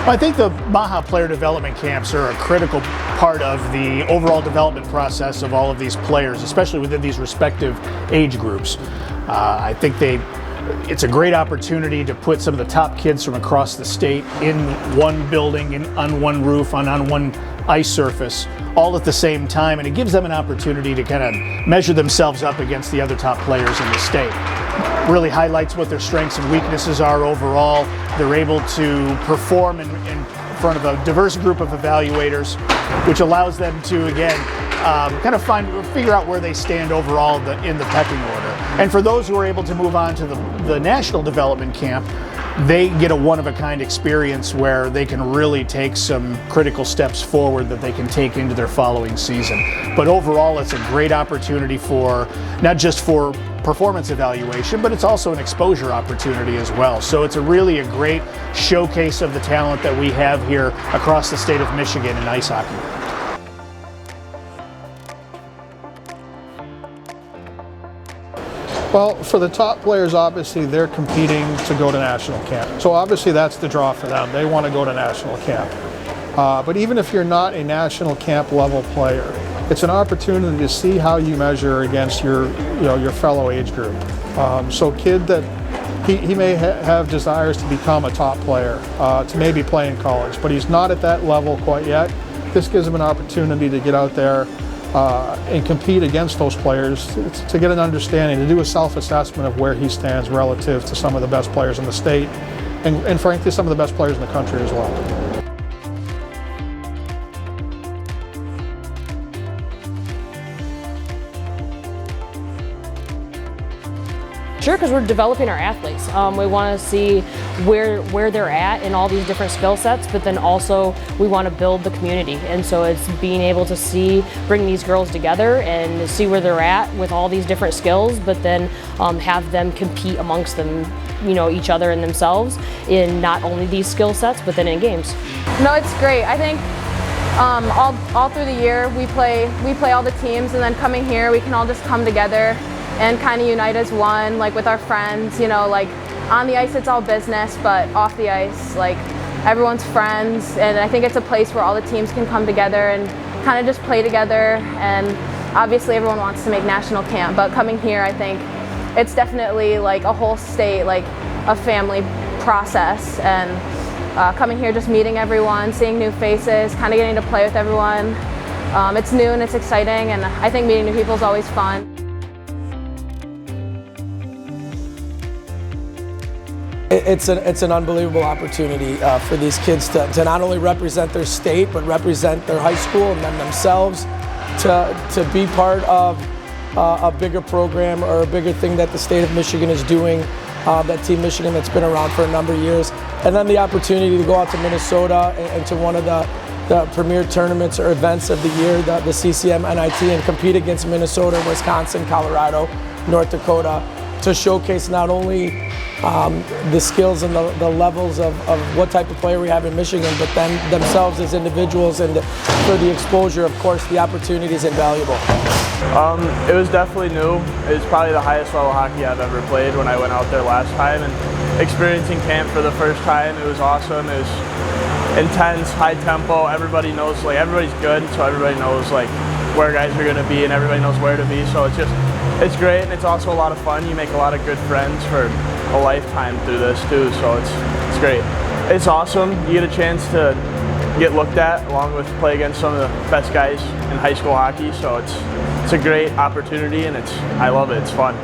I think the MAHA player development camps are a critical part of the overall development process of all of these players, especially within these respective age groups. I think it's a great opportunity to put some of the top kids from across the state in one building, on one roof, on one ice surface, all at the same time, and it gives them an opportunity to kind of measure themselves up against the other top players in the state. Really highlights what their strengths and weaknesses are overall. They're able to perform in front of a diverse group of evaluators, which allows them to, again, kind of figure out where they stand overall in the pecking order. And for those who are able to move on to the national development camp, they get a one-of-a-kind experience where they can really take some critical steps forward that they can take into their following season. But overall, it's a great opportunity for, not just for performance evaluation, but it's also an exposure opportunity as well. So it's really a great showcase of the talent that we have here across the state of Michigan in ice hockey. Well, for the top players, obviously, they're competing to go to national camp. So obviously that's the draw for them. They want to go to national camp. But even if you're not a national camp level player, it's an opportunity to see how you measure against your fellow age group. So kid that he may have desires to become a top player, to maybe play in college, but he's not at that level quite yet. This gives him an opportunity to get out there and compete against those players to get an understanding, to do a self-assessment of where he stands relative to some of the best players in the state and frankly some of the best players in the country as well. Sure, because we're developing our athletes. We want to see where they're at in all these different skill sets, but then also we want to build the community. And so it's being able to bring these girls together and see where they're at with all these different skills, but then have them compete amongst them, each other and themselves in not only these skill sets, but then in games. No, it's great. I think all through the year we play all the teams, and then coming here we can all just come together and kind of unite as one, like with our friends, like on the ice it's all business, but off the ice, like everyone's friends, and I think it's a place where all the teams can come together and kind of just play together. And obviously everyone wants to make national camp, but coming here I think it's definitely like a whole state, like a family process, and coming here just meeting everyone, seeing new faces, kind of getting to play with everyone. It's new and it's exciting, and I think meeting new people is always fun. It's an unbelievable opportunity for these kids to not only represent their state, but represent their high school and then themselves, to be part of a bigger program or a bigger thing that the state of Michigan is doing, that Team Michigan that's been around for a number of years. And then the opportunity to go out to Minnesota and to one of the premier tournaments or events of the year, the CCM NIT, and compete against Minnesota, Wisconsin, Colorado, North Dakota, to showcase not only the skills and the levels of what type of player we have in Michigan, but then themselves as individuals, and for the exposure, of course, the opportunity is invaluable. It was definitely new. It was probably the highest level hockey I've ever played when I went out there last time, and experiencing camp for the first time, it was awesome. It was intense, high tempo. Everybody knows, like, everybody's good, so everybody knows like where guys are going to be, and everybody knows where to be. So it's great, and it's also a lot of fun. You make a lot of good friends for a lifetime through this too, so it's great. It's awesome. You get a chance to get looked at along with play against some of the best guys in high school hockey, so it's a great opportunity, and I love it. It's fun.